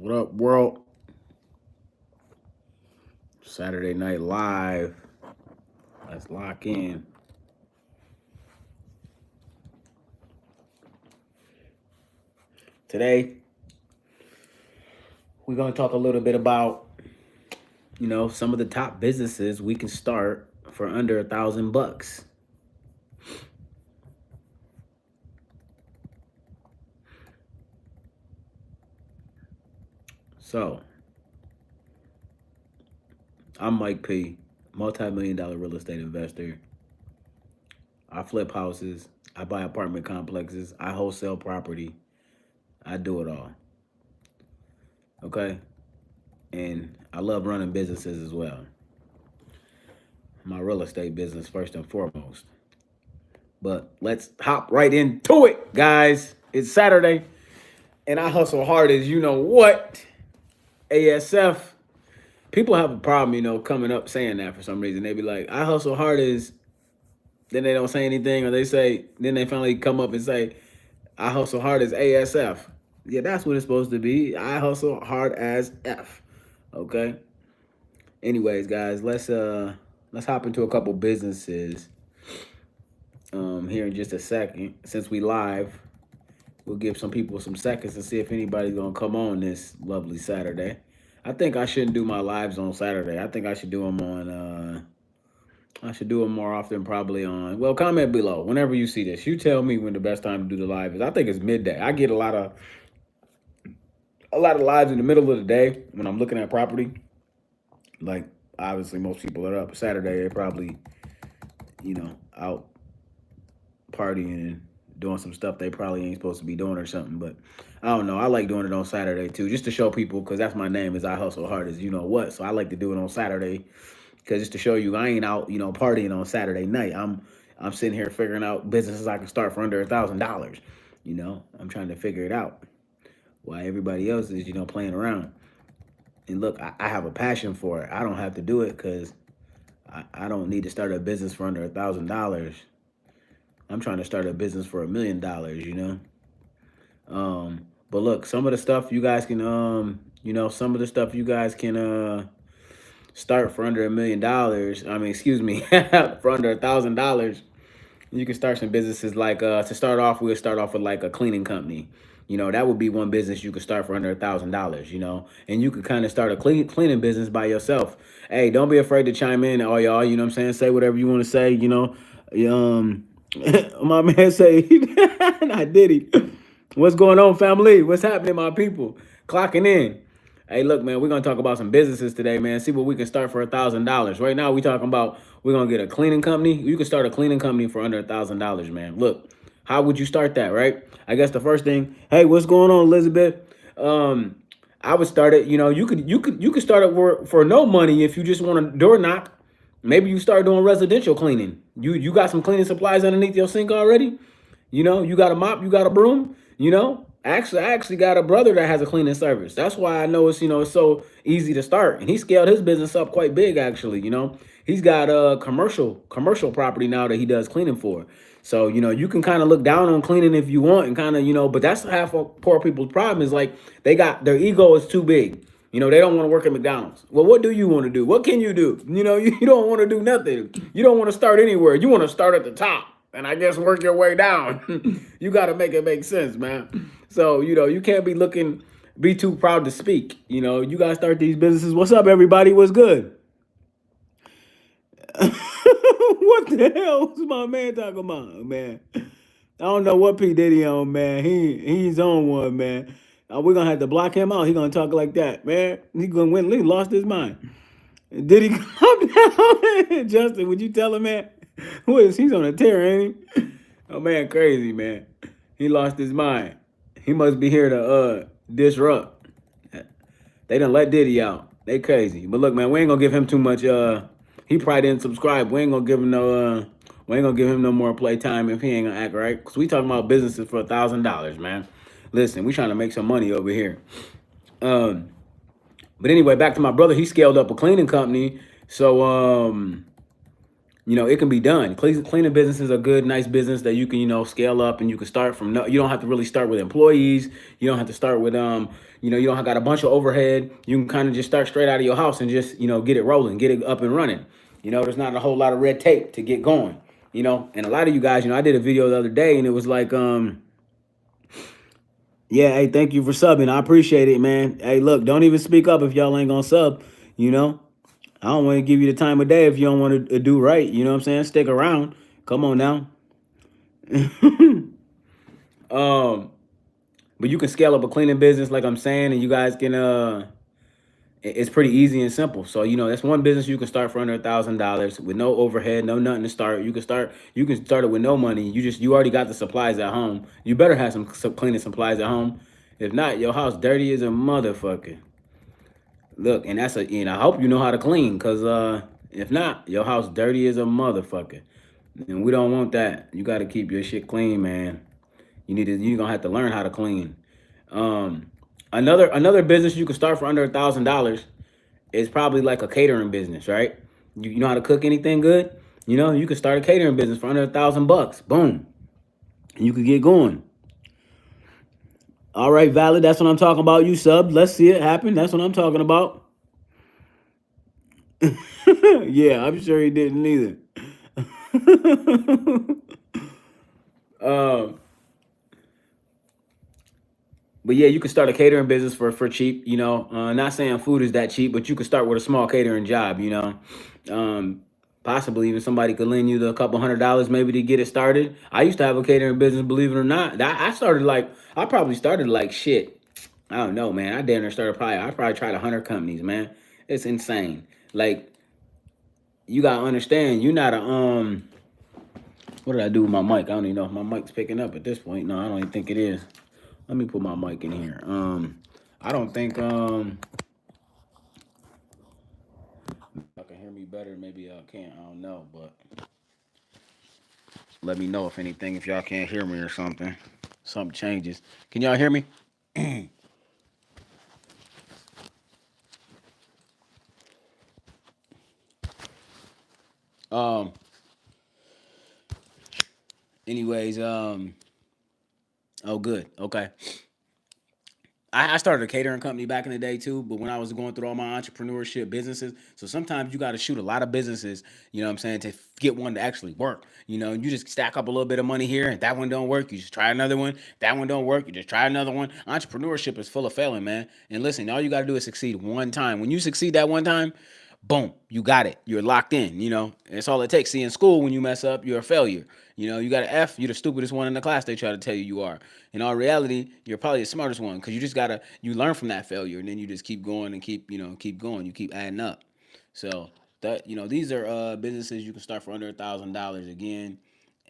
What up, world? Saturday Night Live. Let's lock in. Today, we're going to talk a little bit about, some of the top businesses we can start for under $1,000. So, I'm Mike P, multi-million-dollar real estate investor. I flip houses. I buy apartment complexes. I wholesale property. I do it all. Okay? And I love running businesses as well. My real estate business first and foremost. But let's hop right into it, guys. It's Saturday, and I hustle hard as you know what. ASF. People have a problem, coming up saying that for some reason. They be like, I hustle hard as, then they don't say anything, or then they finally come up and say, I hustle hard as ASF. Yeah, that's what it's supposed to be. I hustle hard as F. Okay. Anyways, guys, let's hop into a couple businesses here in just a second. Since we live, we'll give some people some seconds to see if anybody's gonna come on this lovely Saturday. I think I shouldn't do my lives on Saturday. I think I should do them on. I should do them more often, probably on. Well, comment below whenever you see this. You tell me when the best time to do the live is. I think it's midday. I get a lot of lives in the middle of the day when I'm looking at property. Like obviously, most people are up Saturday. They're probably, out partying and doing some stuff they probably ain't supposed to be doing or something. But I don't know. I like doing it on Saturday too, just to show people, because that's my name is I hustle hard as you know what. So I like to do it on Saturday, because just to show you I ain't out, partying on Saturday night. I'm sitting here figuring out businesses I can start for under $1,000. I'm trying to figure it out. While everybody else is, playing around. And look, I have a passion for it. I don't have to do it because I don't need to start a business for under $1,000. I'm trying to start a business for $1 million, But look, some of the stuff you guys can, some of the stuff you guys can start for under $1 million. I mean, excuse me, for under $1,000. You can start some businesses like to start off. We'll start off with like a cleaning company. That would be one business you could start for under $1,000. And you could kind of start a cleaning business by yourself. Hey, don't be afraid to chime in, all y'all. You know what I'm saying? Say whatever you want to say. My man say, I did it. What's going on, family? What's happening, my people? Clocking in. Hey, look, man, we're gonna talk about some businesses today, man. See what we can start for $1,000. Right now, we talking about we're gonna get a cleaning company. You can start a cleaning company for under $1,000, man. Look, how would you start that, right? I guess the first thing, hey, what's going on, Elizabeth? I would start it. You could start it for no money if you just want to door knock. Maybe you start doing residential cleaning. You got some cleaning supplies underneath your sink already. You got a mop, you got a broom. I actually got a brother that has a cleaning service. That's why I know it's so easy to start. And he scaled his business up quite big, actually. He's got a commercial property now that he does cleaning for. So, you can kind of look down on cleaning if you want and kind of, but that's half of poor people's problem is like their ego is too big. They don't want to work at McDonald's. Well, what do you want to do? What can you do? You don't want to do nothing. You don't want to start anywhere. You want to start at the top and I guess work your way down. You got to make it make sense, man. So, you can't be too proud to speak. You got to start these businesses. What's up, everybody? What's good? What the hell was my man talking about, man? I don't know what P. Diddy on, man. He's on one, man. We're gonna have to block him out. He gonna talk like that, man. He lost his mind. Did he come down? Justin, would you tell him, man? He's on a tear, ain't he? Oh man, crazy, man. He lost his mind. He must be here to disrupt. They done let Diddy out. They crazy. But look, man, we ain't gonna give him too much he probably didn't subscribe. We ain't gonna give him no more playtime if he ain't gonna act right. Cause we talking about businesses for $1,000, man. Listen, we trying to make some money over here. But anyway, back to my brother. He scaled up a cleaning company. So it can be done. Cleaning business is a good, nice business that you can, scale up, and you can start from no. You don't have to really start with employees. You don't have to start with you don't have got a bunch of overhead. You can kind of just start straight out of your house and just get it rolling, get it up and running. There's not a whole lot of red tape to get going. And a lot of you guys, I did a video the other day, and it was like, yeah, hey, thank you for subbing. I appreciate it, man. Hey, look, don't even speak up if y'all ain't gonna sub. You know, I don't want to give you the time of day if you don't want to do right. You know what I'm saying? Stick around. Come on now. um, but you can scale up a cleaning business, like I'm saying, and you guys can. It's pretty easy and simple. So that's one business you can start for under $1,000 with no overhead, no nothing to start. You can start. You can start it with no money. You already got the supplies at home. You better have some cleaning supplies at home. If not, your house dirty as a motherfucker. Look, and I hope you know how to clean, cause if not, your house dirty as a motherfucker, and we don't want that. You got to keep your shit clean, man. You're gonna have to learn how to clean. Um, another business you can start for under $1,000 is probably like a catering business, right? You know how to cook anything good? You can start a catering business for under $1,000. Boom, and you could get going. All right, Valid. That's what I'm talking about. You subbed. Let's see it happen. That's what I'm talking about. Yeah, I'm sure he didn't either. um, but yeah, you can start a catering business for cheap. Not saying food is that cheap, but you could start with a small catering job. Um, Possibly even somebody could lend you the couple $100 maybe to get it started. I used to have a catering business, believe it or not. I probably started like shit. I don't know, man. I damn near started I probably tried 100 companies, man. It's insane. Like, you gotta understand, you're not a what did I do with my mic? I don't even know if my mic's picking up at this point. No, I don't even think it is. Let me put my mic in here. I don't think y'all can hear me better. Maybe y'all can't. I don't know, but let me know if anything, if y'all can't hear me or something. Something changes. Can y'all hear me? um. Anyways, oh, good. Okay. I started a catering company back in the day too, but when I was going through all my entrepreneurship businesses, so sometimes you got to shoot a lot of businesses, you know what I'm saying, to get one to actually work. You just stack up a little bit of money here, and that one don't work, you just try another one. That one don't work, you just try another one. Entrepreneurship is full of failing, man. And listen, all you got to do is succeed one time. When you succeed that one time, boom, you got it. You're locked in. That's all it takes. See, in school, when you mess up, you're a failure. You got an F, you're the stupidest one in the class they try to tell you you are. In all reality, you're probably the smartest one, because you learn from that failure, and then you just keep going and keep going. You keep adding up. So these are businesses you can start for under $1,000 again,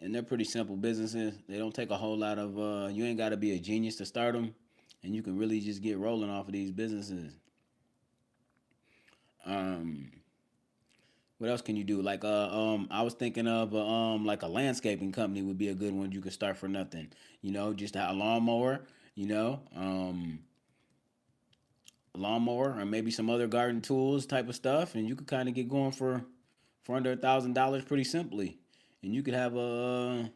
and they're pretty simple businesses. They don't take a whole lot of. You ain't got to be a genius to start them, and you can really just get rolling off of these businesses. Um, What else can you do? Like I was thinking of like a landscaping company would be a good one you could start for nothing. Just a lawnmower, you know, um lawnmower, or maybe some other garden tools type of stuff, and you could kind of get going for under $1,000 pretty simply. And you could have a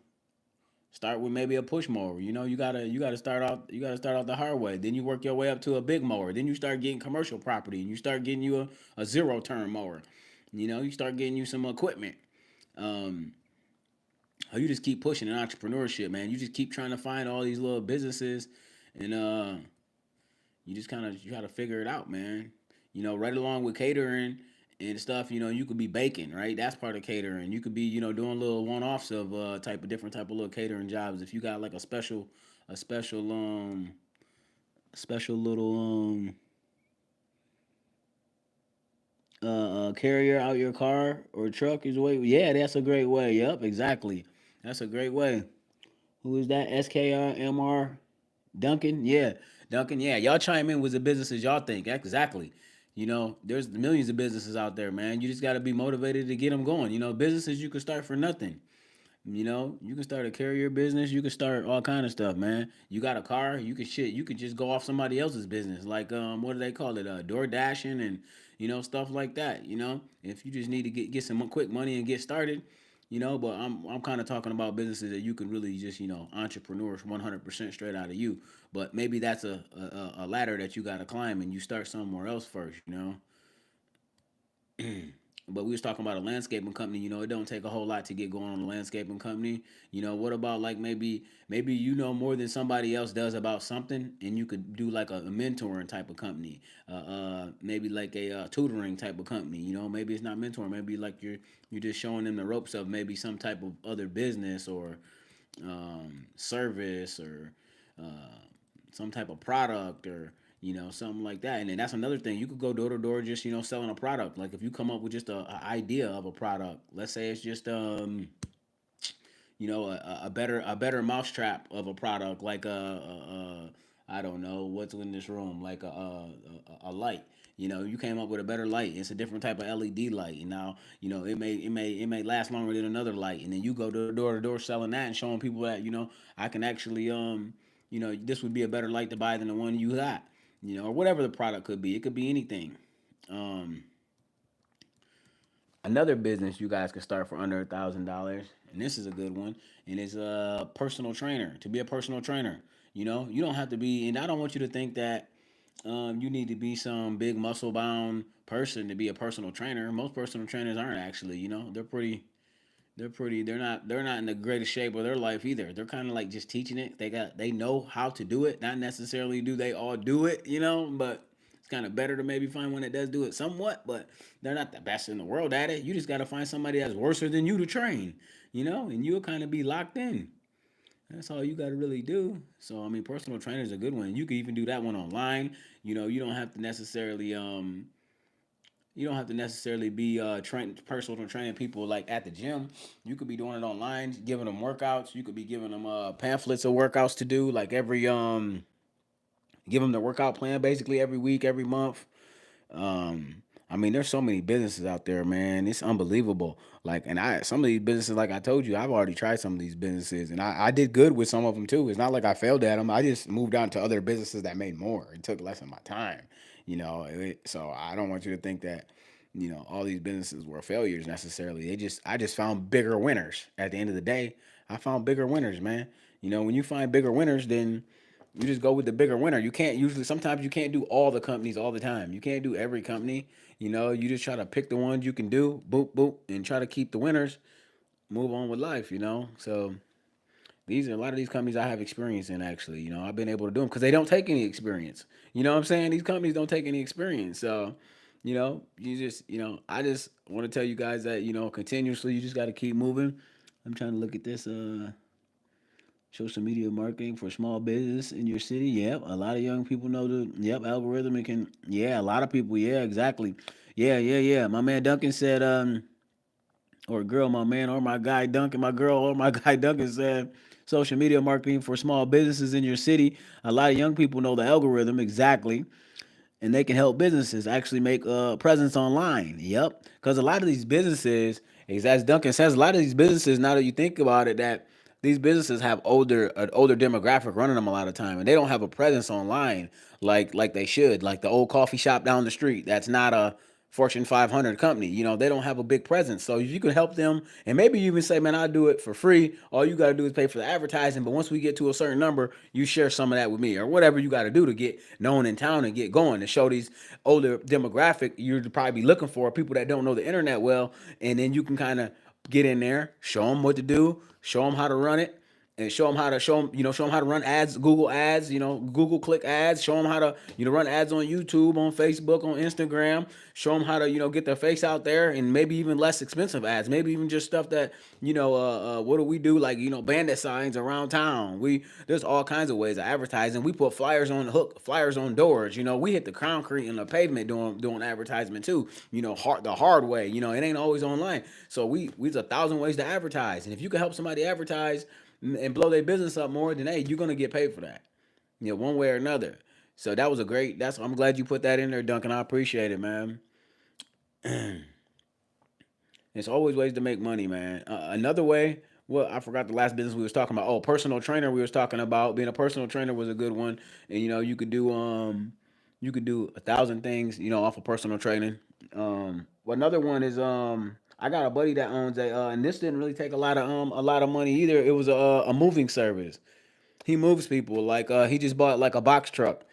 start with maybe a push mower. You gotta start out the hard way. Then you work your way up to a big mower. Then you start getting commercial property, and you start getting you a zero turn mower. You start getting you some equipment. Um, you just keep pushing in entrepreneurship, man. You just keep trying to find all these little businesses, and you just you gotta figure it out, man. Right along with catering and stuff. You could be baking, right? That's part of catering. You could be, doing little one offs of type of different type of little catering jobs. If you got like a special little carrier out your car or truck is a way. Yeah, that's a great way. Yep, exactly. That's a great way. Who is that? SKRMR Duncan? Yeah, Duncan. Yeah, y'all chime in with the businesses y'all think. Exactly. There's millions of businesses out there, man. You just got to be motivated to get them going. Businesses you can start for nothing. You know, you can start a carrier business. You can start all kind of stuff, man. You got a car, you could shit. You could just go off somebody else's business, like what do they call it? Door dashing and stuff like that. If you just need to get some quick money and get started, But I'm kind of talking about businesses that you can really just entrepreneurs 100% straight out of you. But maybe that's a ladder that you got to climb, and you start somewhere else first. But we was talking about a landscaping company. It don't take a whole lot to get going on a landscaping company. What about like maybe more than somebody else does about something, and you could do like a mentoring type of company. Maybe like a tutoring type of company. Maybe it's not mentoring. Maybe like you're just showing them the ropes of maybe some type of other business or service or uh, some type of product or something like that. And then that's another thing. You could go door to door just selling a product. Like if you come up with just a idea of a product, let's say it's just a better mousetrap of a product, like I don't know what's in this room, like a light. You came up with a better light. It's a different type of LED light, and now it may last longer than another light. And then you go door to door selling that and showing people that I can actually this would be a better light to buy than the one you got, or whatever the product could be. It could be anything. Um, Another business you guys could start for under $1,000, and this is a good one, and it's a personal trainer. To be a personal trainer, you don't have to be, and I don't want you to think that you need to be some big muscle bound person to be a personal trainer. Most personal trainers aren't actually. They're not in the greatest shape of their life either. They're kind of like just teaching it. They know how to do it. Not necessarily do they all do it, but it's kind of better to maybe find one that does do it somewhat, but they're not the best in the world at it. You just got to find somebody that's worse than you to train, and you'll kind of be locked in. That's all you got to really do. So I mean, personal trainer is a good one. You can even do that one online. You don't have to necessarily be personal training people like at the gym. You could be doing it online, giving them workouts. You could be giving them pamphlets of workouts to do, like give them the workout plan basically every week, every month. I mean, there's so many businesses out there, man. It's unbelievable. Like, and some of these businesses, like I told you, I've already tried some of these businesses, and I did good with some of them too. It's not like I failed at them. I just moved on to other businesses that made more. It took less of my time, so I don't want you to think that all these businesses were failures necessarily. I just found bigger winners. At the end of the day, I found bigger winners, man. When you find bigger winners, then you just go with the bigger winner. You can't usually sometimes you can't do all the companies all the time. You can't do every company. You just try to pick the ones you can do, boop boop, and try to keep the winners. Move on with life. So these are a lot of these companies I have experience in actually. I've been able to do them because they don't take any experience. You know what I'm saying? These companies don't take any experience. So, I just want to tell you guys that, continuously you just got to keep moving. I'm trying to look at this. Social media marketing for small business in your city. Yep, a lot of young people know the algorithm. It can, yeah, a lot of people. Yeah, exactly. Yeah, yeah, yeah. My man Duncan said, or girl, my man, or my guy Duncan, my girl, or my guy Duncan said, social media marketing for small businesses in your city. A lot of young people know the algorithm exactly, and they can help businesses actually make a presence online. Yep, because a lot of these businesses, as Duncan says, a lot of these businesses, now that you think about it, that these businesses have older demographic running them a lot of time, and they don't have a presence online like they should. Like the old coffee shop down the street, that's not a Fortune 500 company. They don't have a big presence. So you can help them, and maybe you even say, "Man, I'll do it for free. All you got to do is pay for the advertising. But once we get to a certain number, you share some of that with me, or whatever you got to do to get known in town and get going to show these older demographic you're probably looking for people that don't know the internet well, and then you can kind of get in there, show them what to do, show them how to run it, and show them how to run ads, Google ads, Google click ads, show them how to run ads on YouTube, on Facebook, on Instagram, show them how to get their face out there, and maybe even less expensive ads, maybe even just stuff that what do we do, like bandit signs around town. There's all kinds of ways of advertising. We put flyers on the hook, flyers on doors. We hit the concrete and the pavement doing advertisement too. The hard way. It ain't always online. So we's a thousand ways to advertise, and if you can help somebody advertise and blow their business up more, then hey, you're gonna get paid for that. One way or another. So that was a great. I'm glad you put that in there, Duncan. I appreciate it, man. There's always ways to make money, man. Another way Well, I forgot the last business we was talking about. Oh, personal trainer. We was talking about being a personal trainer was a good one, and you could do 1,000 things, off of personal training. Well, another one is I got a buddy that owns and this didn't really take a lot of money either. It was a moving service. He moves people like he just bought like a box truck,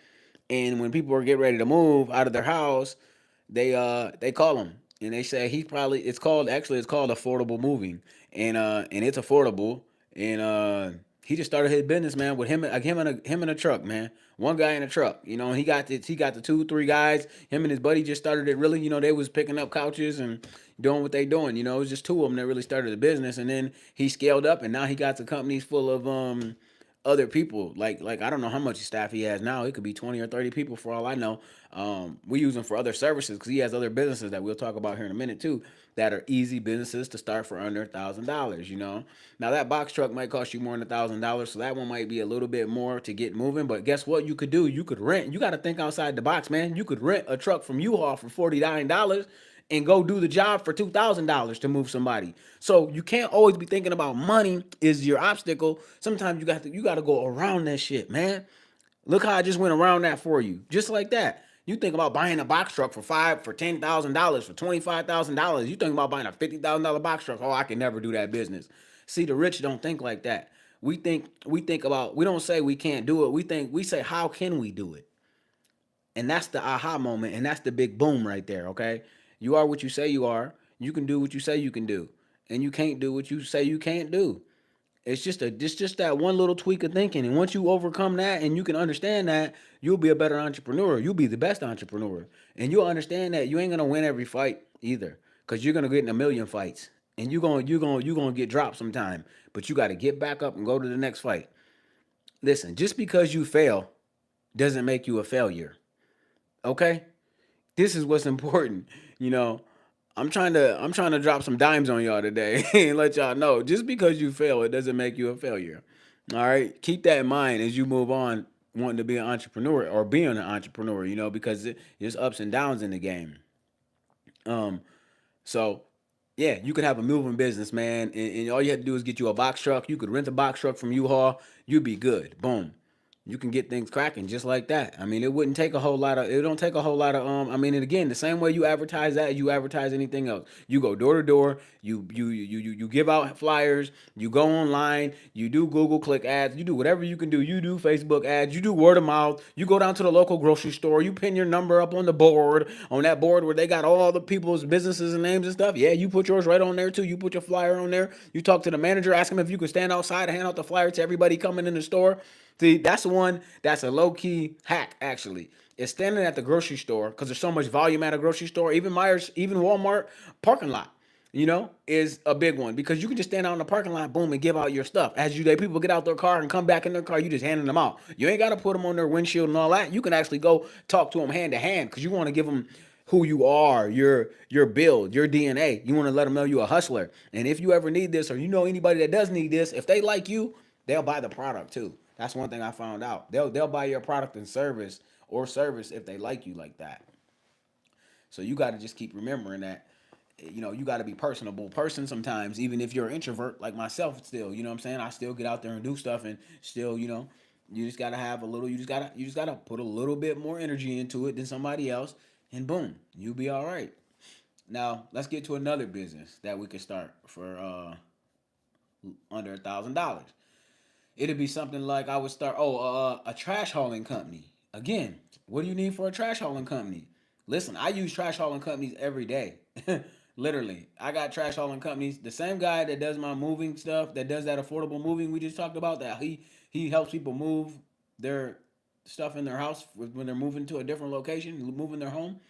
and when people are getting ready to move out of their house, they call him and they say he probably it's called affordable moving, and it's affordable, and he just started his business, man, with him in a truck, man. One guy in a truck, and he got the 2 3 guys. Him and his buddy just started it, really. They was picking up couches and doing what they doing. It was just two of them that really started the business, and then he scaled up, and now he got the companies full of other people. Like I don't know how much staff he has now. It could be 20 or 30 people for all I know. We use him for other services because he has other businesses that we'll talk about here in a minute too, that are easy businesses to start for under $1,000. Now that box truck might cost you more than $1,000, so that one might be a little bit more to get moving. But guess what? You could do. You could rent. You got to think outside the box, man. You could rent a truck from U-Haul for $49 and go do the job for $2,000 to move somebody. So you can't always be thinking about money is your obstacle. Sometimes you got to go around that shit, man. Look how I just went around that for you, just like that. You think about buying a box truck for $10,000, for $25,000. You think about buying a $50,000 box truck. Oh, I can never do that business. See, the rich don't think like that. We think about, we don't say we can't do it. We say how can we do it, and that's the aha moment, and that's the big boom right there. Okay, you are what you say you are. You can do what you say you can do, and you can't do what you say you can't do. It's just that one little tweak of thinking, and once you overcome that and you can understand that, you'll be a better entrepreneur. You'll be the best entrepreneur, and you'll understand that you ain't gonna win every fight either, because you're gonna get in a million fights, and you're gonna get dropped sometime. But you got to get back up and go to the next fight. Listen, just because you fail doesn't make you a failure. Okay, this is what's important. You know, I'm trying to drop some dimes on y'all today and let y'all know just because you fail, it doesn't make you a failure. All right, keep that in mind as you move on, wanting to be an entrepreneur or being an entrepreneur. Because there's ups and downs in the game. Um, so yeah, you could have a moving business, man, and all you have to do is get you a box truck. You could rent a box truck from U-Haul. You'd be good. Boom. You can get things cracking just like that. I mean, it wouldn't take a whole lot of. It don't take a whole lot of. I mean, and again, the same way you advertise that, you advertise anything else. You go door to door. You give out flyers. You go online. You do Google click ads. You do whatever you can do. You do Facebook ads. You do word of mouth. You go down to the local grocery store. You pin your number up on the board, on that board where they got all the people's businesses and names and stuff. Yeah, you put yours right on there too. You put your flyer on there. You talk to the manager, ask him if you could stand outside and hand out the flyer to everybody coming in the store. See, that's the one that's a low key hack, actually. It's standing at the grocery store because there's so much volume at a grocery store. Even Myers, even Walmart parking lot, is a big one because you can just stand out in the parking lot, boom, and give out your stuff. People get out their car and come back in their car, you just handing them out. You ain't got to put them on their windshield and all that. You can actually go talk to them hand to hand because you want to give them who you are, your build, your DNA. You want to let them know you're a hustler. And if you ever need this, or you know anybody that does need this, if they like you, they'll buy the product too. That's one thing I found out. They'll buy your product and service if they like you like that. So you got to just keep remembering that. You got to be personable person sometimes, even if you're an introvert like myself. Still, you know what I'm saying. I still get out there and do stuff, and still, you just gotta have a little. You just gotta put a little bit more energy into it than somebody else, and boom, you'll be all right. Now let's get to another business that we could start for under $1,000. It'd be something like I would start. Oh, a trash hauling company. Again, what do you need for a trash hauling company? Listen, I use trash hauling companies every day. Literally, I got trash hauling companies. The same guy that does my moving stuff, that does that affordable moving we just talked about, that he helps people move their stuff in their house when they're moving to a different location, moving their home.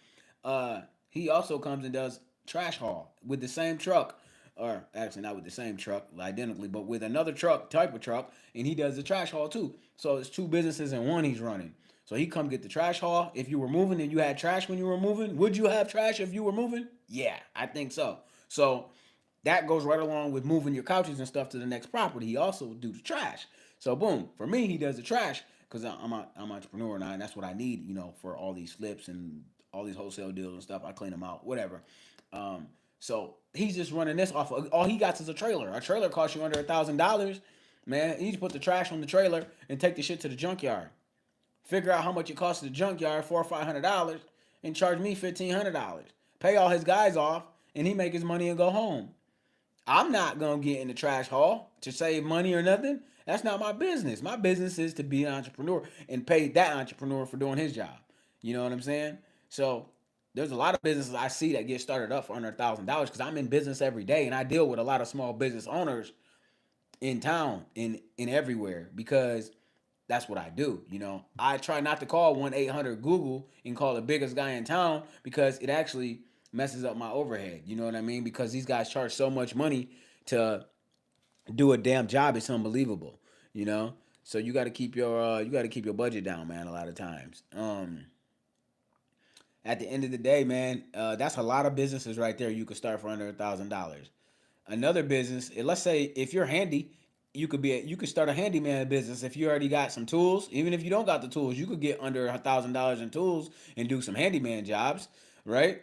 He also comes and does trash haul with the same truck, or actually not with the same truck identically, but with another type of truck, and he does the trash haul too. So it's two businesses in one he's running. So he come get the trash haul. If you were moving and you had trash when you were moving, would you have trash if you were moving? Yeah, I think so. So that goes right along with moving your couches and stuff to the next property. He also do the trash. So boom, for me, he does the trash because I'm an entrepreneur now, and that's what I need, for all these flips and all these wholesale deals and stuff. I clean them out, whatever. Um, So he's just running this off of, all he got is a trailer. A trailer costs you under $1,000. Man, he just put the trash on the trailer and take the shit to the junkyard. Figure out how much it costs the junkyard, $400 or $500, and charge me $1,500. Pay all his guys off, and he make his money and go home. I'm not gonna get in the trash haul to save money or nothing. That's not my business. My business is to be an entrepreneur and pay that entrepreneur for doing his job. You know what I'm saying? So there's a lot of businesses I see that get started up for under $1,000 because I'm in business every day and I deal with a lot of small business owners in town, in everywhere, because that's what I do. I try not to call 1-800 Google and call the biggest guy in town because it actually messes up my overhead. You know what I mean? Because these guys charge so much money to do a damn job, it's unbelievable. You know, so you got to keep your budget down, man. A lot of times. At the end of the day, man, that's a lot of businesses right there. You could start for under $1,000. Another business, let's say if you're handy, you could start a handyman business if you already got some tools. Even if you don't got the tools, you could get under $1,000 in tools and do some handyman jobs, right?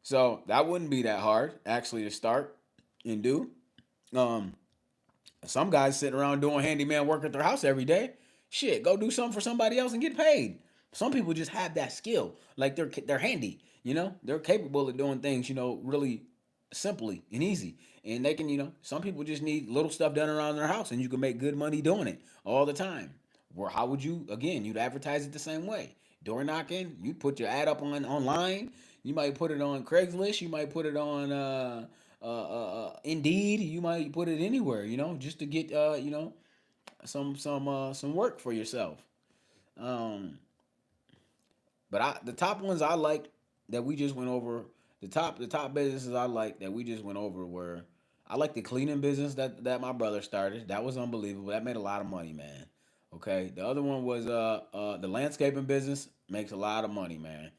So that wouldn't be that hard actually to start and do. Um, some guys sitting around doing handyman work at their house every day. Shit, go do something for somebody else and get paid. Some people just have that skill, like they're handy. They're capable of doing things. Really simply and easy. And they can, some people just need little stuff done around their house, and you can make good money doing it all the time. Where how would you again? You'd advertise it the same way. Door knocking. You put your ad up online. You might put it on Craigslist. You might put it on Indeed. You might put it anywhere. Just to get some work for yourself. Um, but the top ones I like that we just went over, the top businesses I like that we just went over were, I like the cleaning business that my brother started. That was unbelievable. That made a lot of money, man. Okay. The other one was the landscaping business makes a lot of money, man.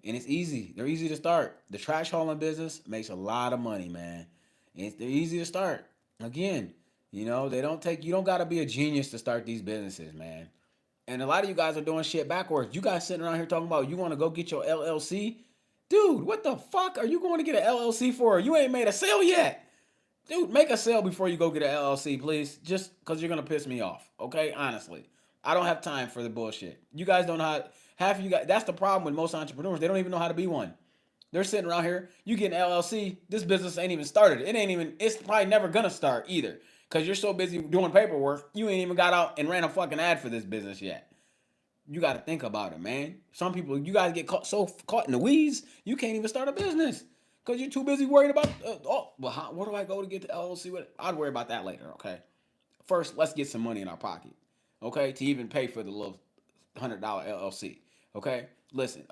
And it's easy. They're easy to start. The trash hauling business makes a lot of money, man. They're easy to start. Again, they don't take, you don't got to be a genius to start these businesses, man. And a lot of you guys are doing shit backwards. You guys sitting around here talking about you want to go get your LLC. Dude, what the fuck are you going to get an LLC for? You ain't made a sale yet. Dude, make a sale before you go get an LLC, please. Just because you're going to piss me off. Okay? Honestly. I don't have time for the bullshit. You guys don't know how, half of you guys, that's the problem with most entrepreneurs. They don't even know how to be one. They're sitting around here. You get an LLC. This business ain't even started. It's probably never going to start either. Because you're so busy doing paperwork, you ain't even got out and ran a fucking ad for this business yet. You got to think about it, man. Some people, you guys get caught in the weeds, you can't even start a business because you're too busy worried about, where do I go to get the LLC with? I'd worry about that later, okay? First, let's get some money in our pocket, okay, to even pay for the little $100 LLC, okay? Listen,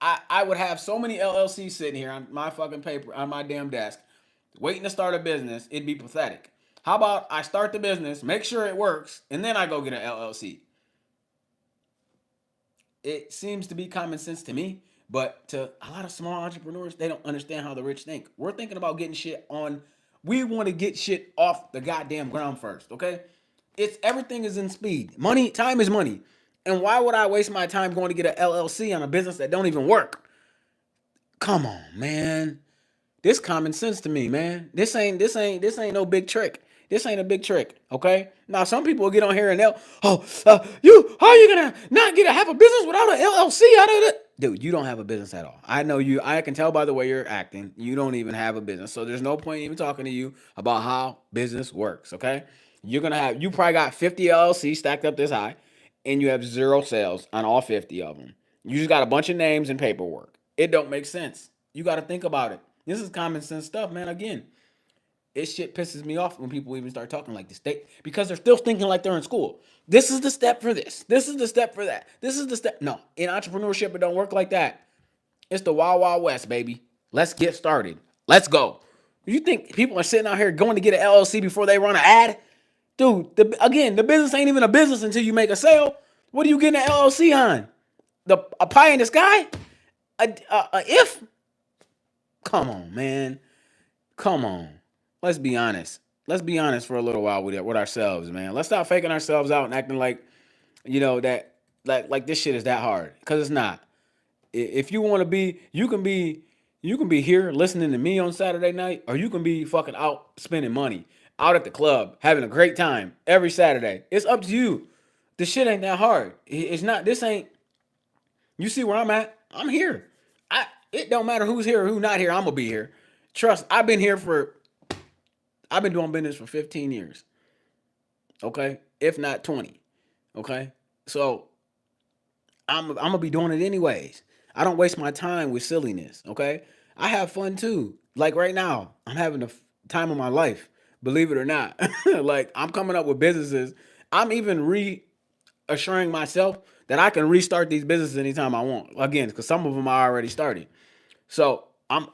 I would have so many LLCs sitting here on my fucking paper, on my damn desk, waiting to start a business. It'd be pathetic. How about I start the business, make sure it works, and then I go get an LLC? It seems to be common sense to me, but to a lot of small entrepreneurs, they don't understand how the rich think. We're thinking about getting shit on. We want to get shit off the goddamn ground first, okay? It's everything is in speed. Money, time is money. And why would I waste my time going to get an LLC on a business that don't even work? Come on, man. This common sense to me, man. This ain't no big trick. This ain't a big trick, okay? Now some people will get on here and they'll, you how are you gonna not get to have a business without an LLC? Dude, you don't have a business at all. I know you. I can tell by the way you're acting. You don't even have a business, so there's no point even talking to you about how business works, okay? You probably got 50 LLCs stacked up this high, and you have zero sales on all 50 of them. You just got a bunch of names and paperwork. It don't make sense. You got to think about it. This is common sense stuff, man. Again, it shit pisses me off when people even start talking like this. Because they're still thinking like they're in school. This is the step for this. This is the step for that. This is the step. No, in entrepreneurship, it don't work like that. It's the Wild Wild West, baby. Let's get started. Let's go. You think people are sitting out here going to get an LLC before they run an ad? Dude, the business ain't even a business until you make a sale. What are you getting an LLC on? A pie in the sky? If? Come on, man. Come on. Let's be honest. Let's be honest for a little while with ourselves, man. Let's stop faking ourselves out and acting like, that like this shit is that hard. Because it's not. If you want to be, you can be You can be here listening to me on Saturday night, or you can be fucking out spending money, out at the club, having a great time every Saturday. It's up to you. The shit ain't that hard. It's not. This ain't. You see where I'm at? I'm here. I. It don't matter who's here or who not here. I'm gonna be here. Trust. I've been here for. I've been doing business for 15 years. Okay, if not 20. Okay, so I'm gonna be doing it anyways. I don't waste my time with silliness. Okay, I have fun too. Like right now, I'm having the time of my life. Believe it or not, like I'm coming up with businesses. I'm even reassuring myself that I can restart these businesses anytime I want. Again, because some of them I already started. So I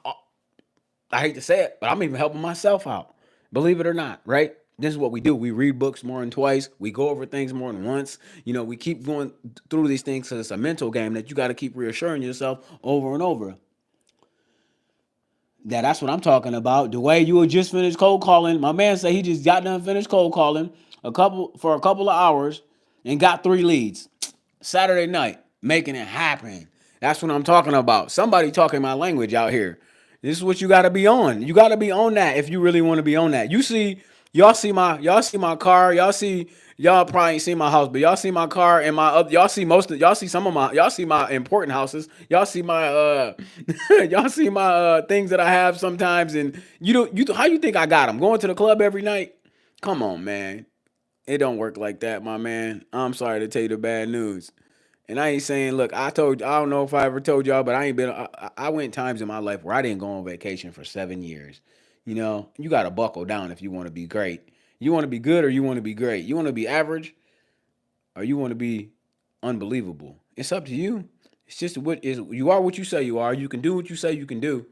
hate to say it, but I'm even helping myself out. Believe it or not, right? This is what we do. We read books more than twice. We go over things more than once. You know, we keep going through these things because it's a mental game that you got to keep reassuring yourself over and over. That's what I'm talking about. The way you had just finished cold calling. My man said he just got done finished cold calling a couple of hours and got 3 leads. Saturday night, making it happen. That's what I'm talking about. Somebody talking my language out here. This is what you got to be on. You got to be on that if you really want to be on that. You see, y'all see my car. Y'all probably ain't seen my house, but y'all see my car and my y'all see most of y'all see some of my y'all see my important houses. Y'all see my y'all see my things that I have sometimes, and how you think I got them? Going to the club every night? Come on, man. It don't work like that, my man. I'm sorry to tell you the bad news. And I ain't saying, look, I don't know if I ever told y'all, but I went times in my life where I didn't go on vacation for 7 years. You know, you got to buckle down if you want to be great. You want to be good or you want to be great. You want to be average or you want to be unbelievable. It's up to you. It's just you are what you say you are. You can do what you say you can do.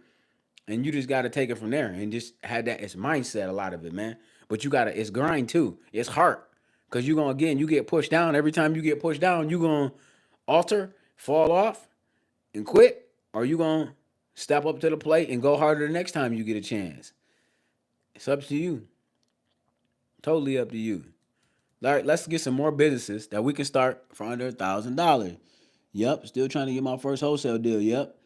And you just got to take it from there and just have that. It's mindset, a lot of it, man. But it's grind too. It's heart. Because you're going to, again, you get pushed down. Every time you get pushed down, you're going to alter, fall off, and quit. Or you going to step up to the plate and go harder the next time you get a chance. It's up to you. Totally up to you. All right, let's get some more businesses that we can start for under $1,000. Yep, still trying to get my first wholesale deal. Yep.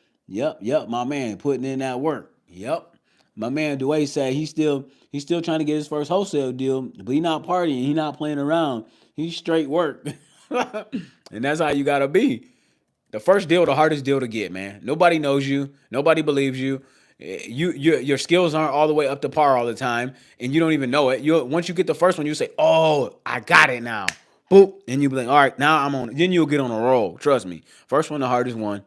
My man putting in that work. Yep. My man Dwayne said he's still trying to get his first wholesale deal, but he not partying. He not playing around. He's straight work. And that's how you gotta be. The first deal, the hardest deal to get, man. Nobody knows you. Nobody believes you. Your skills aren't all the way up to par all the time, and you don't even know it. You once you get the first one, you say, "Oh, I got it now." Boop, and you be like, "All right, now I'm on." Then you'll get on a roll. Trust me. First one, the hardest one.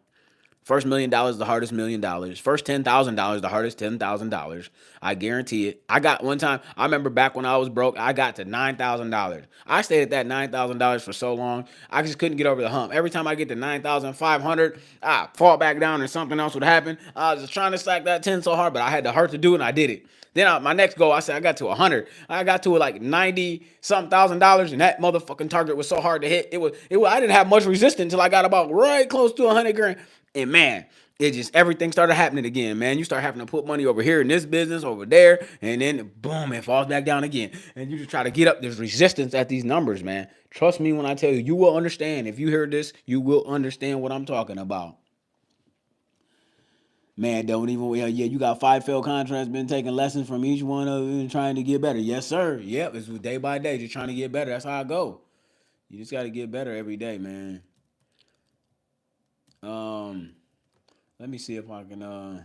First $1 million, the hardest $1 million. First $10,000, the hardest $10,000. I guarantee it. I got one time. I remember back when I was broke, I got to $9,000. I stayed at that $9,000 for so long. I just couldn't get over the hump. Every time I get to 9,500, I fall back down and something else would happen. I was just trying to stack that 10 so hard, but I had the heart to do it, and I did it. Then my next goal, I said I got to 100. I got to like 90 something $1,000, and that motherfucking target was so hard to hit. I didn't have much resistance until I got about right close to 100 grand. And man, it just everything started happening again, man. You start having to put money over here in this business, over there, and then boom, it falls back down again. And you just try to get up. There's resistance at these numbers, man. Trust me when I tell you, you will understand. If you hear this, you will understand what I'm talking about. Man, don't even you got 5 failed contracts, been taking lessons from each one of them and trying to get better. Yes, sir. Yep, it's day by day, just trying to get better. That's how I go. You just gotta get better every day, man. Um, Let me see if I can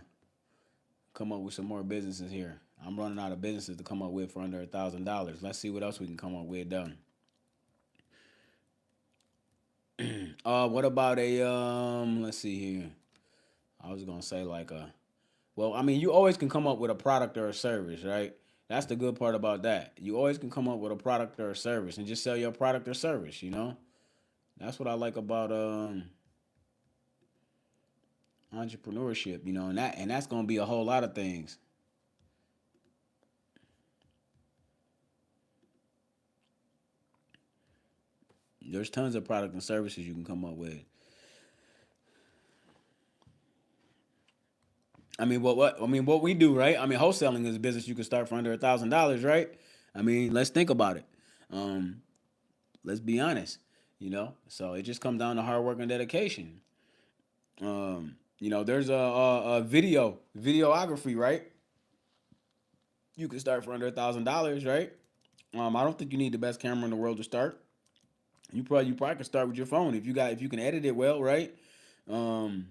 come up with some more businesses here. I'm running out of businesses to come up with for under $1,000. Let's see what else we can come up with done. What about a let's see here. I was gonna say like a well, I mean you always can come up with a product or a service, right? That's the good part about that. You always can come up with a product or a service and just sell your product or service, you know? That's what I like about entrepreneurship, you know, and that's gonna be a whole lot of things. There's tons of product and services you can come up with. What we do, right? I mean, wholesaling is a business you can start for under $1,000, right? I mean, let's think about it. Um, let's be honest, you know. So it just comes down to hard work and dedication. There's a videography, right? You can start for under $1,000, right? I don't think you need the best camera in the world to start. You probably can start with your phone if you can edit it well, right? Um,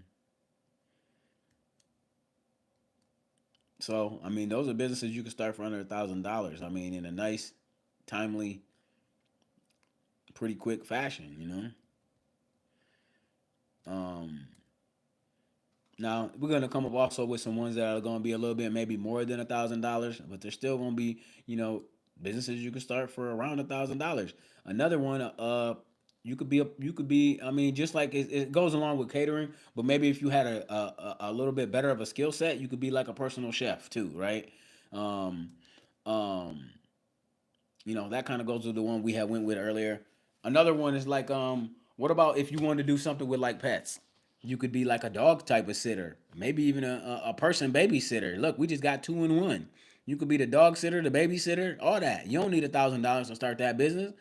so I mean, those are businesses you can start for under $1,000. I mean, in a nice, timely, pretty quick fashion. Um, Now we're gonna come up also with some ones that are gonna be a little bit maybe more than $1,000, but they're still gonna be businesses you can start for around $1,000. Another one, you could be. I mean, just like it goes along with catering, but maybe if you had a little bit better of a skill set, you could be like a personal chef too, right? Um, um, that kind of goes with the one we had went with earlier. Another one is like, what about if you want to do something with like pets? You could be like a dog type of sitter, maybe even a person babysitter. Look, we just got two in one. You could be the dog sitter, the babysitter, all that. You don't need $1,000 to start that business.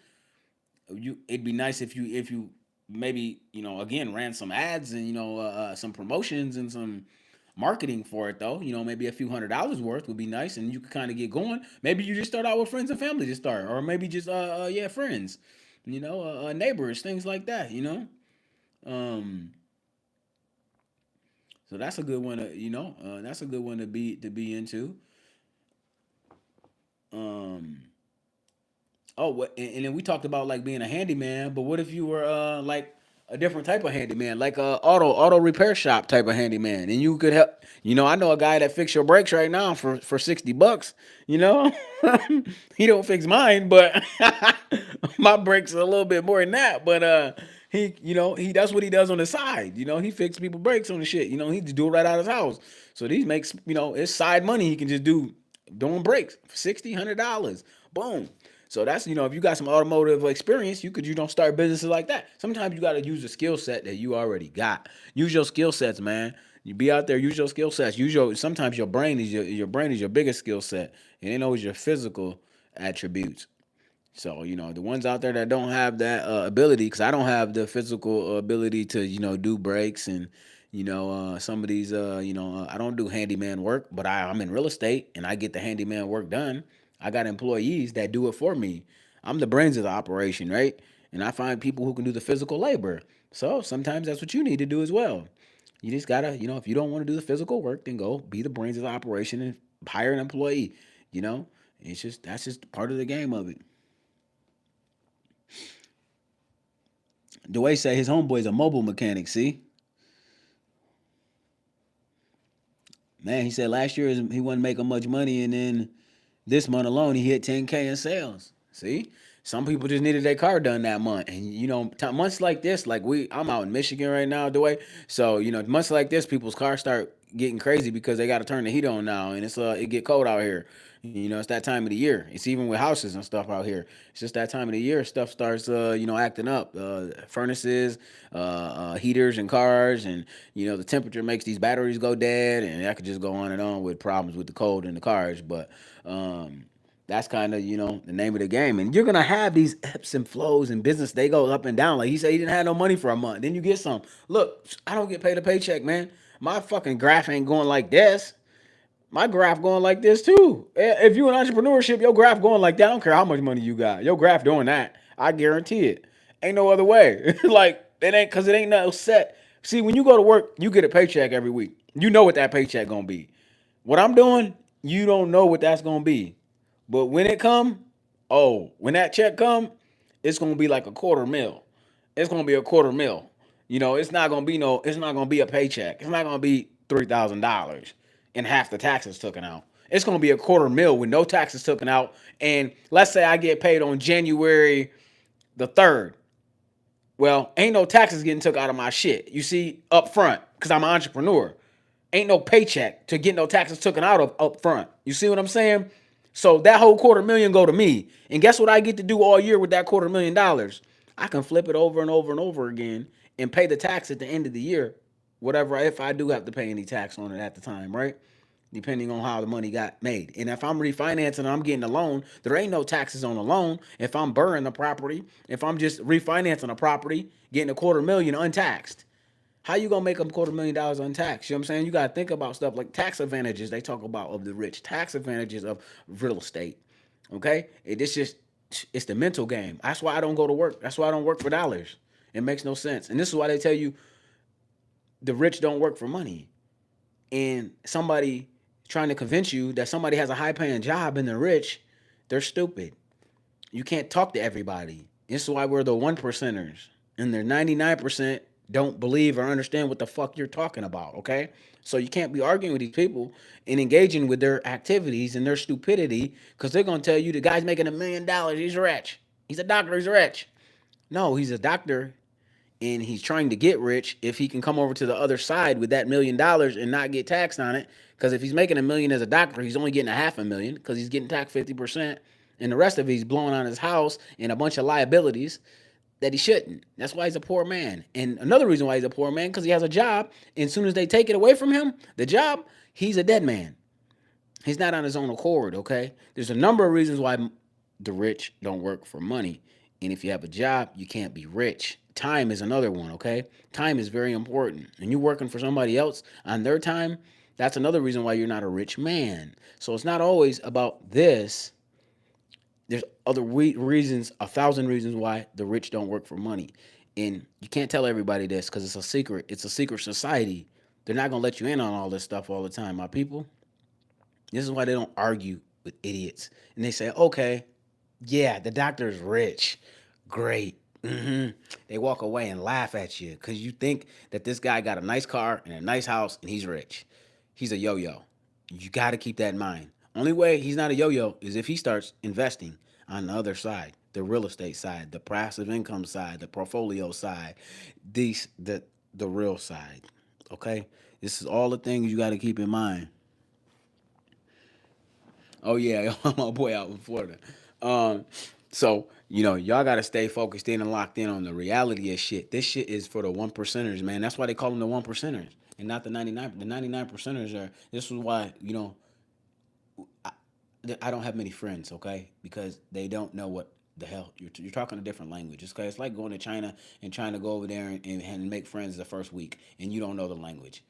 It'd be nice if you maybe again ran some ads and some promotions and some marketing for it though. Maybe a few $100s worth would be nice, and you could kind of get going. Maybe you just start out with friends and family to start, or maybe just yeah, friends, neighbors, things like that. Um, so that's a good one. That's a good one to be into. Um, Oh, and then we talked about like being a handyman, but what if you were like a different type of handyman, like a auto repair shop type of handyman, and you could help. I know a guy that fix your brakes right now for $60. You know, he don't fix mine, but my brakes are a little bit more than that. But he that's what he does on the side. He fix people brakes on the shit. He just do it right out of his house. So these makes it's side money he can just do doing brakes for $60, $100. Boom. So that's if you got some automotive experience, you could start businesses like that. Sometimes you got to use a skill set that you already got. Use your skill sets, man. You be out there, use your skill sets. Sometimes your brain is your brain is your biggest skill set. It ain't always your physical attributes. So the ones out there that don't have that ability, because I don't have the physical ability to do breaks and some of these I don't do handyman work, but I'm in real estate and I get the handyman work done. I got employees that do it for me. I'm the brains of the operation, right? And I find people who can do the physical labor. So sometimes that's what you need to do as well. You just gotta, if you don't want to do the physical work, then go be the brains of the operation and hire an employee. You know, that's just part of the game of it. Dwayne said his homeboy's a mobile mechanic. See, man, he said last year he wasn't making much money, and then this month alone he hit 10K in sales. See, some people just needed their car done that month, and months like this, like I'm out in Michigan right now, Dwayne. So months like this, people's cars start getting crazy because they got to turn the heat on now, and it get cold out here. It's that time of the year. It's even with houses and stuff out here. It's just that time of the year. Stuff starts, acting up. Furnaces, heaters, and cars, and the temperature makes these batteries go dead, and that could just go on and on with problems with the cold in the cars. But that's kind of the name of the game, and you're gonna have these ebbs and flows in business. They go up and down. Like he said, he didn't have no money for a month. Then you get some. Look, I don't get paid a paycheck, man. My fucking graph ain't going like this. My graph going like this too. If you in entrepreneurship, your graph going like that. I don't care how much money you got. Your graph doing that. I guarantee it. Ain't no other way. Like it ain't because it ain't no set. See, when you go to work, you get a paycheck every week. You know what that paycheck gonna be. What I'm doing, you don't know what that's gonna be. But when it come, when that check come, it's gonna be like a quarter mil. It's gonna be a quarter mil. It's not gonna be no. It's not gonna be a paycheck. It's not gonna be $3,000 and half the taxes taken out. It's gonna be a quarter mil with no taxes taken out. And let's say I get paid on January the 3rd. Well, ain't no taxes getting took out of my shit. You see, up front, because I'm an entrepreneur. Ain't no paycheck to get no taxes taken out of up front. You see what I'm saying? So that whole quarter million go to me. And guess what I get to do all year with that $250,000? I can flip it over and over and over again and pay the tax at the end of the year. Whatever, if I do have to pay any tax on it at the time, right? Depending on how the money got made. And if I'm refinancing and I'm getting a loan, there ain't no taxes on the loan. If I'm burning the property, if I'm just refinancing a property, getting a $250,000 untaxed. How you gonna make a $250,000 untaxed? You know what I'm saying? You gotta think about stuff like tax advantages. They talk about of the rich, tax advantages of real estate. Okay, it's just it's the mental game. That's why I don't go to work. That's why I don't work for dollars. It makes no sense. And this is why they tell you the rich don't work for money. And somebody trying to convince you that somebody has a high paying job and they're rich, they're stupid. You can't talk to everybody. This is why we're the one percenters. And the 99% don't believe or understand what the fuck you're talking about, okay? So you can't be arguing with these people and engaging with their activities and their stupidity because they're going to tell you the guy's making $1 million, he's rich. He's a doctor, he's rich. No, he's a doctor and he's trying to get rich if he can come over to the other side with that $1 million and not get taxed on it. Because if he's making $1 million as a doctor, he's only getting a half a million because he's getting taxed 50%. And the rest of it, he's blowing on his house and a bunch of liabilities that he shouldn't. That's why he's a poor man. And another reason why he's a poor man, because he has a job. And as soon as they take it away from him, the job, he's a dead man. He's not on his own accord, okay? There's a number of reasons why the rich don't work for money. And if you have a job, you can't be rich. Time is another one, okay? Time is very important. And you're working for somebody else on their time, that's another reason why you're not a rich man. So it's not always about this. There's other reasons, 1,000 reasons why the rich don't work for money. And you can't tell everybody this because it's a secret. It's a secret society. They're not going to let you in on all this stuff all the time, my people. This is why they don't argue with idiots. And they say, okay, yeah, the doctor is rich. Great. They walk away and laugh at you because you think that this guy got a nice car and a nice house and he's rich. He's a yo yo. You got to keep that in mind. Only way he's not a yo yo is if he starts investing on the other side, the real estate side, the passive income side, the portfolio side, these the real side. Okay? This is all the things you got to keep in mind. Oh yeah, my boy out in Florida. Um, so y'all gotta stay focused in and locked in on the reality of shit. This shit is for the one percenters, man. That's why they call them the one percenters and not the 99. The 99 percenters are. This is why I don't have many friends, okay, because they don't know what the hell you're talking a different language. It's like going to China and trying to go over there and make friends the first week and you don't know the language.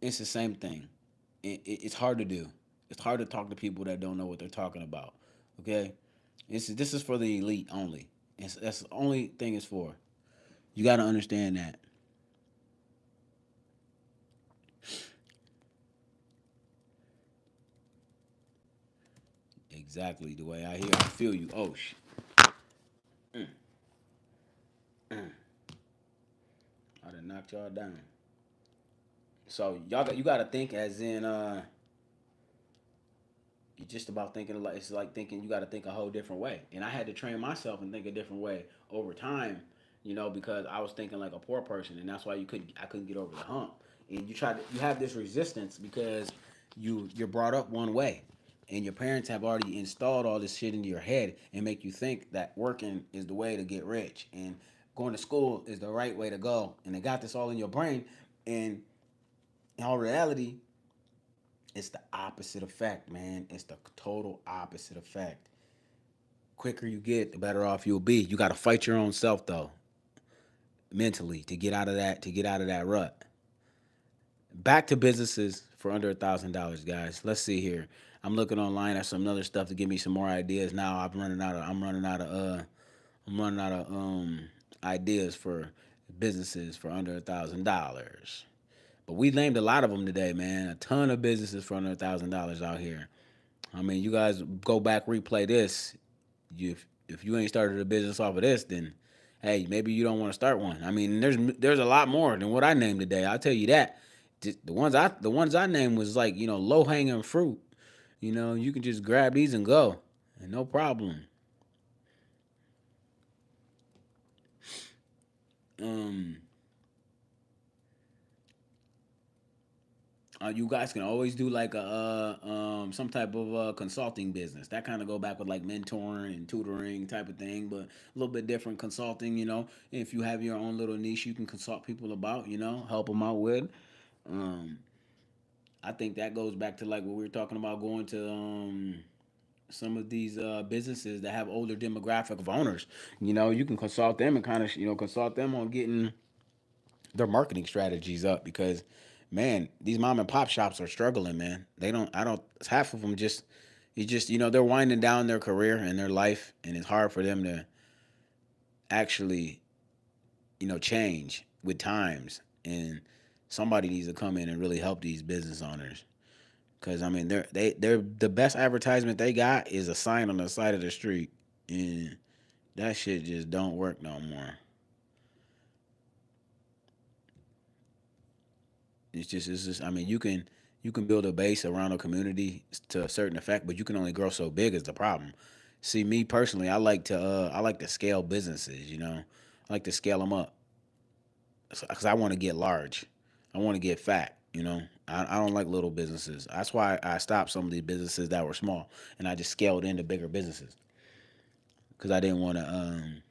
It's the same thing. It's hard to do. It's hard to talk to people that don't know what they're talking about. Okay, this is for the elite only. That's the only thing it's for. You got to understand that. Exactly the way I hear. I feel you. Oh shit. Mm, mm. I done knocked y'all down. So you got to think as in you just about thinking like it's like thinking you got to think a whole different way. And I had to train myself and think a different way over time, because I was thinking like a poor person, and that's why I couldn't get over the hump. And you have this resistance because you're brought up one way, and your parents have already installed all this shit into your head and make you think that working is the way to get rich and going to school is the right way to go, and they got this all in your brain, and in all reality, it's the opposite effect, man. It's the total opposite effect. Quicker you get, the better off you'll be. You got to fight your own self though, mentally, to get out of that rut. Back to businesses for under $1,000, guys. Let's see here. I'm looking online at some other stuff to give me some more ideas. Now I'm running out of ideas for businesses for under $1,000. But we named a lot of them today, man. A ton of businesses for under $1,000 out here. I mean, you guys go back, replay this. If you ain't started a business off of this, then hey, maybe you don't want to start one. I mean, there's a lot more than what I named today. I'll tell you that. The ones I named was like low hanging fruit. You can just grab these and go, and no problem. Um, you guys can always do like a some type of consulting business. That kind of go back with like mentoring and tutoring type of thing, but a little bit different consulting. If you have your own little niche, you can consult people about. Help them out with. Um, I think that goes back to like what we were talking about going to some of these businesses that have older demographic of owners. You can consult them and kind of consult them on getting their marketing strategies up because, man, these mom and pop shops are struggling, man. They don't. I don't. Half of them just. You just they're winding down their career and their life, and it's hard for them to actually change with times. And somebody needs to come in and really help these business owners. Cause I mean, they're the best advertisement they got is a sign on the side of the street, and that shit just don't work no more. It's just. I mean, you can build a base around a community to a certain effect, but you can only grow so big is the problem. See, me personally, I like to scale businesses. I like to scale them up because I want to get large. I want to get fat. I don't like little businesses. That's why I stopped some of these businesses that were small and I just scaled into bigger businesses because I didn't want to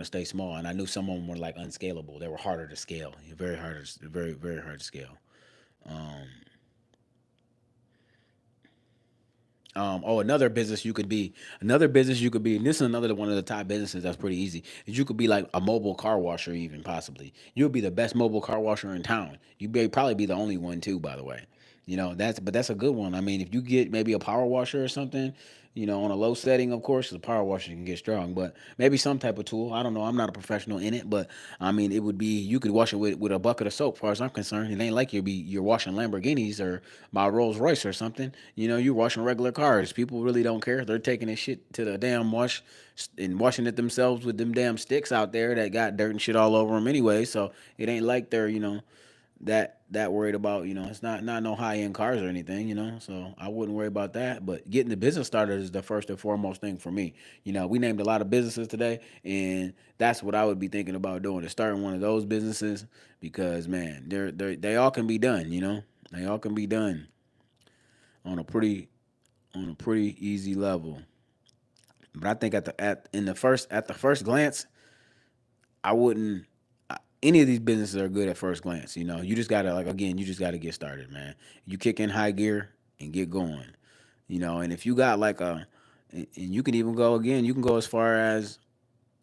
stay small, and I knew some of them were like unscalable. They were harder to scale, very hard, very very hard to scale. Um, another business you could be, and this is another one of the top businesses that's pretty easy. Is you could be like a mobile car washer, even possibly. You'll be the best mobile car washer in town. Probably be the only one too, by the way. But that's a good one. I mean, if you get maybe a power washer or something, on a low setting, of course, the power washer can get strong, but maybe some type of tool. I don't know. I'm not a professional in it, but I mean, it would be you could wash it with a bucket of soap. As far as I'm concerned, it ain't like you're washing Lamborghinis or my Rolls Royce or something. You're washing regular cars. People really don't care. They're taking this shit to the damn wash and washing it themselves with them damn sticks out there that got dirt and shit all over them anyway. So it ain't like they're that worried about. It's not no high end cars or anything. So I wouldn't worry about that. But getting the business started is the first and foremost thing for me. We named a lot of businesses today, and that's what I would be thinking about doing, is starting one of those businesses, because man, they all can be done. They all can be done on a pretty easy level. But I think at the first glance, I wouldn't. Any of these businesses are good at first glance. You just gotta, like, again, you just gotta get started, man. You kick in high gear and get going. And if you got like and you can even go again. You can go as far as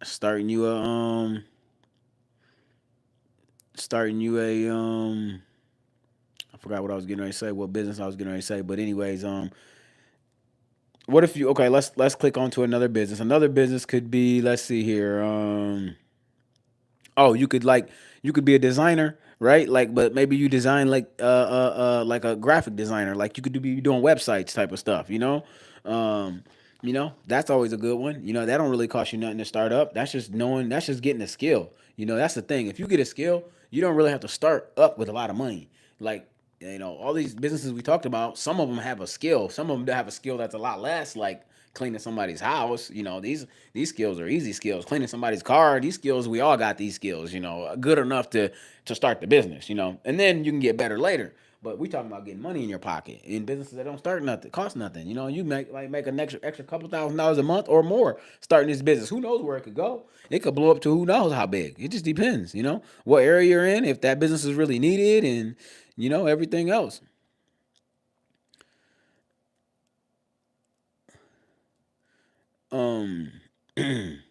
starting you a starting you a I forgot what I was getting ready to say. What business I was getting ready to say, but anyways, what if you okay? Let's click on to another business. Another business could be, let's see here. Oh, you could be a designer, right? Like, but maybe you design like a graphic designer. Like you could be doing websites type of stuff. Um, that's always a good one. That don't really cost you nothing to start up. That's just knowing. That's just getting a skill. That's the thing. If you get a skill, you don't really have to start up with a lot of money. Like, all these businesses we talked about, some of them have a skill. Some of them have a skill that's a lot less, like cleaning somebody's house. These skills are easy skills. Cleaning somebody's car, these skills, we all got these skills. Good enough to start the business. And then you can get better later. But we talking about getting money in your pocket in businesses that don't start nothing, cost nothing. You make an extra couple $1,000s a month or more starting this business. Who knows where it could go? It could blow up to who knows how big. It just depends. What area you're in, if that business is really needed, and everything else. Um, and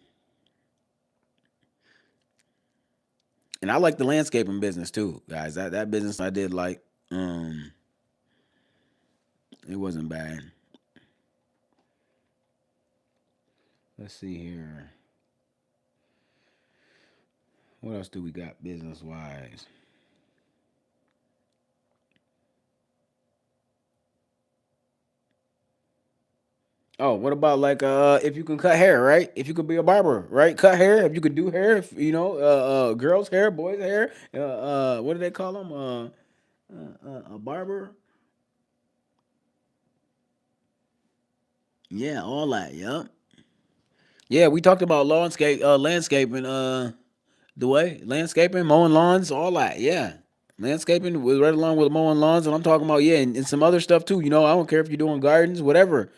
I like the landscaping business too, guys. That business I did like. Um, it wasn't bad. Let's see here. What else do we got business wise? Oh, what about like if you can cut hair, right? If you could be a barber, right? Cut hair. If you could do hair, if, girls' hair, boys' hair. What do they call them? A barber. Yeah, all that. Yep. Yeah, we talked about landscaping. The way landscaping, mowing lawns, all that. Yeah, landscaping was right along with mowing lawns, and I'm talking about, yeah, and some other stuff too. I don't care if you're doing gardens, whatever.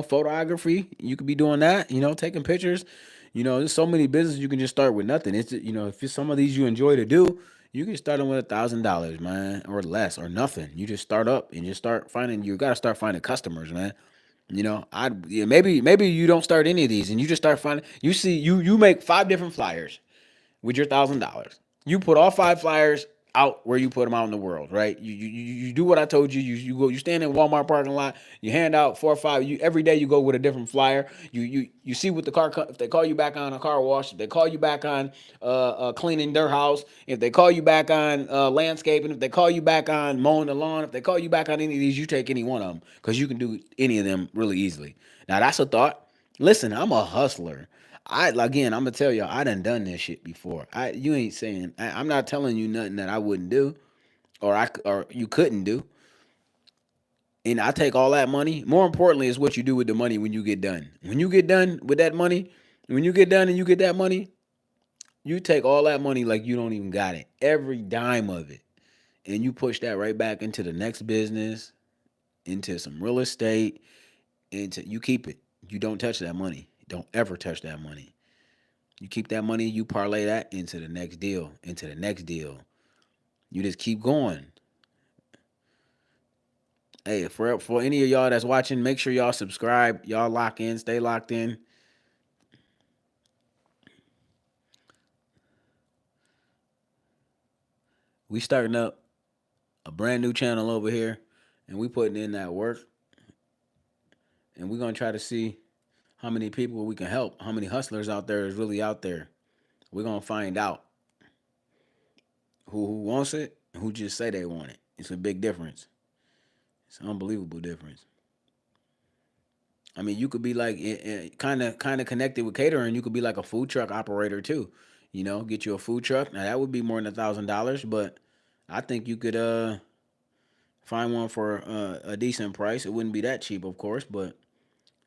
Photography. You could be doing that. Taking pictures. There's so many businesses you can just start with nothing. It's if it's some of these you enjoy to do, you can start them with $1,000, man, or less, or nothing. You just start up and just start finding. You got to start finding customers, man. Maybe you don't start any of these, and you just start finding. You see, you make 5 different flyers. with your $1,000. You put all 5 flyers out where you put them out in the world, right? You do what I told you. You stand in Walmart parking lot. You hand out 4 or 5. You every day you go with a different flyer. You see what the car if they call you back on a car wash. If they call you back on cleaning their house. If they call you back on landscaping. If they call you back on mowing the lawn. If they call you back on any of these, you take any one of them because you can do any of them really easily. Now that's a thought. Listen, I'm a hustler. I'm gonna tell y'all, I done this shit before. You ain't saying I'm not telling you nothing that I wouldn't do or you couldn't do. And I take all that money. More importantly, is what you do with the money when you get done. When you get done with that money, when you get done and you get that money, you take all that money like you don't even got it, every dime of it, and you push that right back into the next business, into some real estate, into you keep it. You don't touch that money. Don't ever touch that money. You keep that money, you parlay that into the next deal, into the next deal. You just keep going. Hey, for any of y'all that's watching, make sure y'all subscribe. Y'all lock in, stay locked in. We starting up a brand new channel over here, and we putting in that work, and we're gonna try to see how many people we can help, how many hustlers out there is really out there. We're gonna find out who wants it and who just say they want it. It's a big difference. It's an unbelievable difference. I mean, you could be like kind of connected with catering. You could be like a food truck operator too. You know, get you a food truck. Now that would be more than $1,000, but I think you could find one for a decent price. It wouldn't be that cheap, of course, but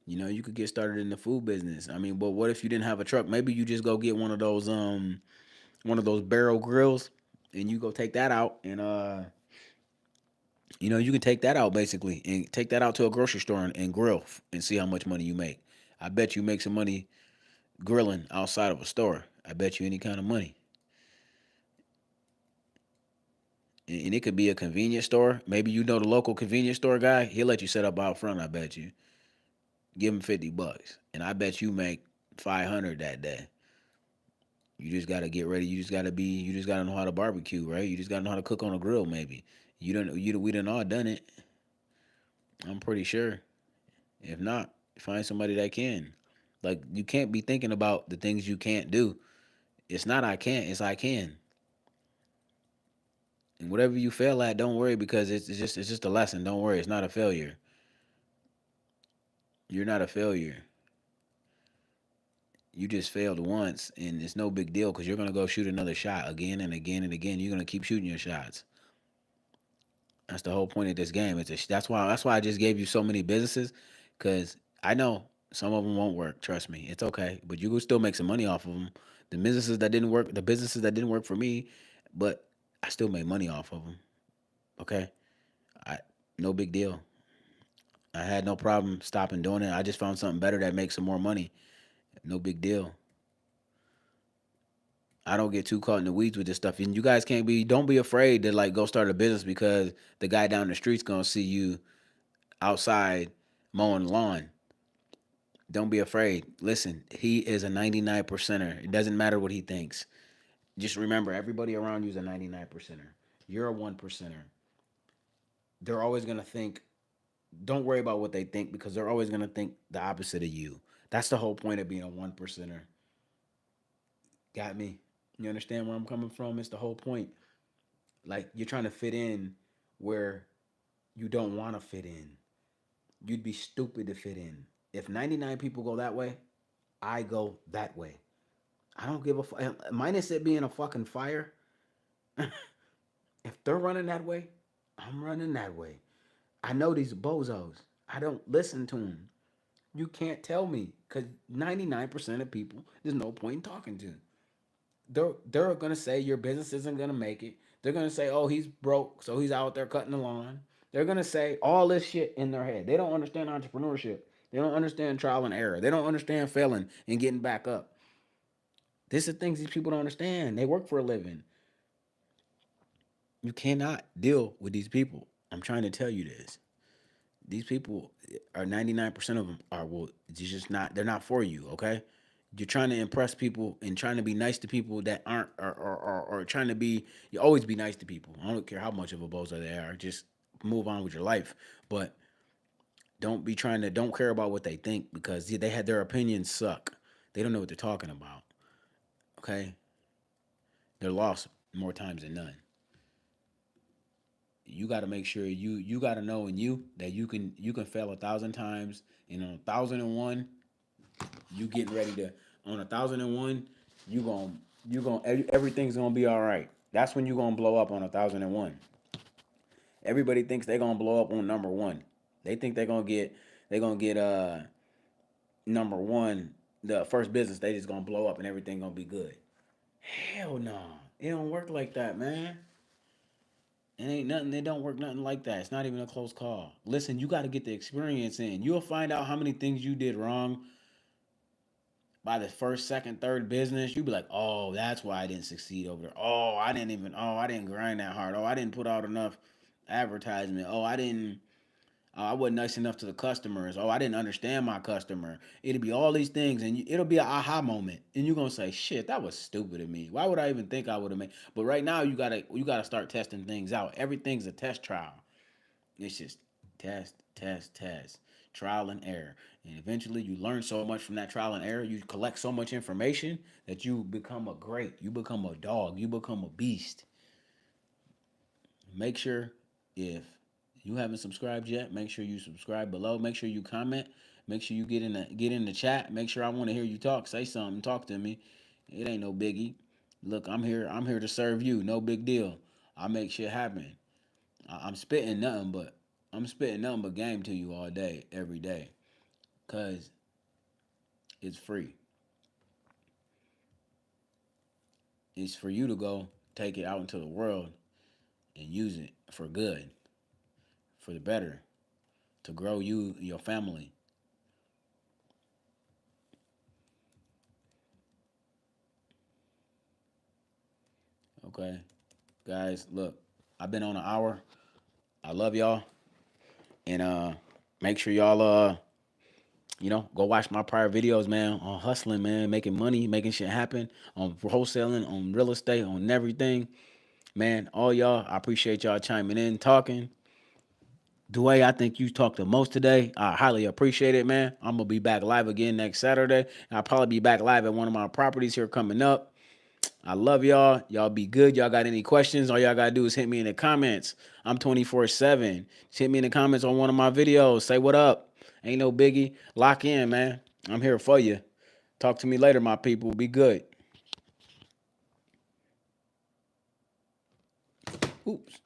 you know, you could get started in the food business. I mean, but what if you didn't have a truck? Maybe you just go get one of those barrel grills and you go take that out and you know, you can take that out basically and take that out to a grocery store and grill and see how much money you make. I bet you make some money grilling outside of a store. I bet you any kind of money. And it could be a convenience store. Maybe you know the local convenience store guy. He'll let you set up out front. I bet you. Give him $50, and I bet you make 500 that day. You just gotta get ready. You just gotta be. You just gotta know how to barbecue, right? You just gotta know how to cook on a grill. Maybe you don't. We done all done it. I'm pretty sure. If not, find somebody that can. Like you can't be thinking about the things you can't do. It's not I can't. It's I can. And whatever you fail at, don't worry because it's just a lesson. Don't worry. It's not a failure. You're not a failure. You just failed once, and it's no big deal because you're gonna go shoot another shot again and again and again. You're gonna keep shooting your shots. That's the whole point of this game. That's why I just gave you so many businesses, because I know some of them won't work. Trust me, it's okay, but you will still make some money off of them. The businesses that didn't work for me, but I still made money off of them. Okay, I no big deal. I had no problem stopping doing it. I just found something better that makes some more money. No big deal. I don't get too caught in the weeds with this stuff. And you guys don't be afraid to like go start a business because the guy down the street's gonna see you outside mowing the lawn. Don't be afraid. Listen, he is a 99 percenter. It doesn't matter what he thinks. Just remember, everybody around you is a 99 percenter. You're a 1 percenter. They're always gonna think. Don't worry about what they think because they're always gonna think the opposite of you. That's the whole point of being a 1 percenter. Got me? You understand where I'm coming from? It's the whole point. Like you're trying to fit in where you don't want to fit in. You'd be stupid to fit in. If 99 people go that way, I go that way. I don't give a fuck. Minus it being a fucking fire. If they're running that way, I'm running that way. I know these bozos. I don't listen to them. You can't tell me because 99% of people, there's no point in talking to. They're gonna say your business isn't gonna make it. They're gonna say, oh, he's broke, so he's out there cutting the lawn. They're gonna say all this shit in their head. They don't understand entrepreneurship. They don't understand trial and error. They don't understand failing and getting back up. This is things these people don't understand. They work for a living. You cannot deal with these people. I'm trying to tell you this. These people are 99% of them are well, it's just not they're not for you, okay? You're trying to impress people and trying to be nice to people that aren't, or trying to be, you always be nice to people. I don't care how much of a bozo they are. Just move on with your life. But don't care about what they think, because they had their opinions suck. They don't know what they're talking about. Okay? They're lost more times than none. You got to make sure you got to know in you that you can fail 1,000 times, and on 1,001 you getting ready to, on 1,001 you going everything's gonna be all right. That's when you gonna blow up on 1,001. Everybody thinks they're gonna blow up on number one. They think they're gonna get number one, the first business. They just gonna blow up and everything gonna be good. Hell no, it don't work like that, man. It ain't nothing. It don't work nothing like that. It's not even a close call. Listen, you got to get the experience in. You'll find out how many things you did wrong by the first, second, third business. You'll be like, oh, that's why I didn't succeed over there. I didn't grind that hard. Oh, I didn't put out enough advertisement. I wasn't nice enough to the customers. Oh, I didn't understand my customer. It'll be all these things, and it'll be an aha moment, and you're gonna say, "Shit, that was stupid of me. Why would I even think I would have made?" But right now, you gotta start testing things out. Everything's a test trial. It's just test, test, test, trial and error, and eventually, you learn so much from that trial and error. You collect so much information that you become a great. You become a dog. You become a beast. Make sure, if you haven't subscribed yet, make sure you subscribe below. Make sure you comment. Make sure you get in the chat. Make sure I want to hear you talk. Say something. Talk to me. It ain't no biggie. Look, I'm here. I'm here to serve you. No big deal. I make shit happen. I'm spitting nothing but game to you all day, every day, cause it's free. It's for you to go take it out into the world and use it for good, for the better, to grow you, your family. Okay, guys, look, I've been on an hour. I love y'all, and make sure y'all go watch my prior videos, man, on hustling, man, making money, making shit happen, on wholesaling, on real estate, on everything, man. All y'all, I appreciate y'all chiming in, talking. Dwayne, I think you talked the most today. I highly appreciate it, man. I'm gonna be back live again next Saturday. I'll probably be back live at one of my properties here coming up. I love y'all. Y'all be good. Y'all got any questions? All y'all gotta do is hit me in the comments. I'm 24/7. Just hit me in the comments on one of my videos. Say what up. Ain't no biggie. Lock in, man. I'm here for you. Talk to me later, my people. Be good. Oops.